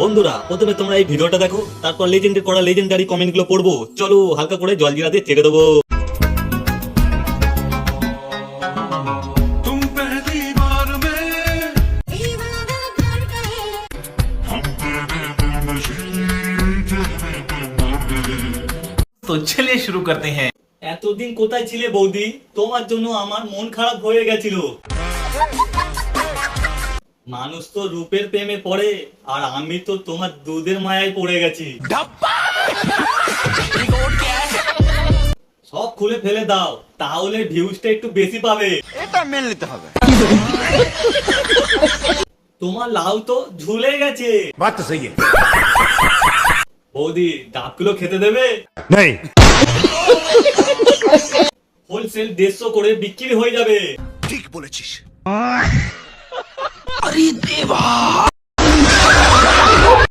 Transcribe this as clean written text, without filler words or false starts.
বন্ধুরা প্রথমে তোমরা এই ভিডিওটা দেখো, তারপর লেজেন্ডের করা লেজেন্ডারি কমেন্টগুলো পড়বো। চলো হালকা করে জল জিরা দিয়ে ছেড়ে দেবো। तो चलिए शुरू करते हैं। এতদিন কোথায় ছিলে বৌদি? তোমার জন্য আমার মন খারাপ হয়ে গেছিল। মানুষ তো রূপের প্রেমে পড়ে, আর আমি তো তোমার দুধের মায়ায় পড়ে গেছি। সব খুলে ফেলে দাও, তাহলে ভিউজটা একটু বেশি পাবে। এটা মেনে নিতে হবে। তোমার লাউ তো ঝুলে গেছে। বাত তো সহি বৌদি ডাবগুলো খেতে দেবে? নেই। হোলসেল 150 করে বিক্রি হয়ে যাবে। ঠিক বলেছিস। अरे देवा।